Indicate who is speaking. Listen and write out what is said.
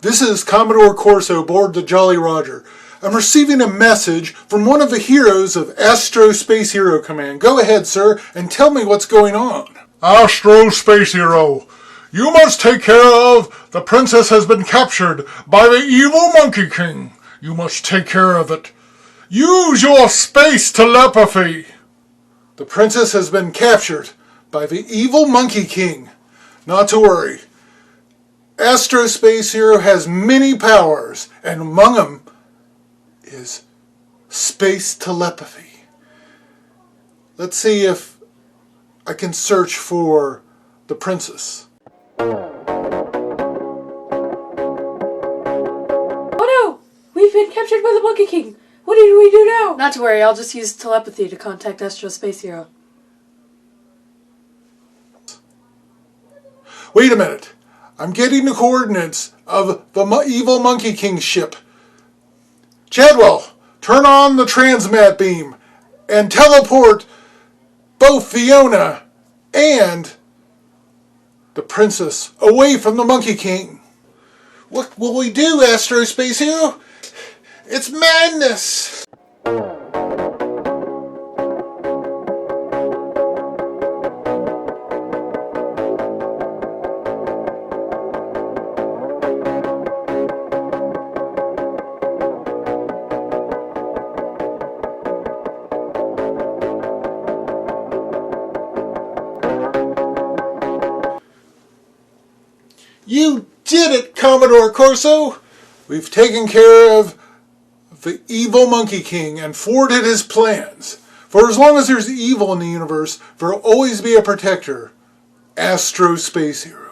Speaker 1: This is Commodore Corso aboard the Jolly Roger. I'm receiving a message from one of the heroes of Astro Space Hero Command. Go ahead, sir, and tell me what's going on.
Speaker 2: Astro Space Hero, you must take care of the princess has been captured by the evil Monkey King. You must take care of it. Use your space telepathy.
Speaker 1: The princess has been captured by the evil Monkey King. Not to worry. Astro Space Hero has many powers, and among them is space telepathy. Let's see if I can search for the princess.
Speaker 3: Oh no! We've been captured by the Monkey King! What do we do now? Not to worry, I'll just use telepathy to contact Astro Space Hero.
Speaker 1: Wait a minute. I'm getting the coordinates of the evil Monkey King ship. Chadwell, turn on the transmat beam and teleport both Fiona and the princess away from the Monkey King. What will we do, Astro Space Hero? It's madness! You did it, Commodore Corso! We've taken care of the evil Monkey King and thwarted his plans. For as long as there's evil in the universe, there will always be a protector, Astro Space Hero.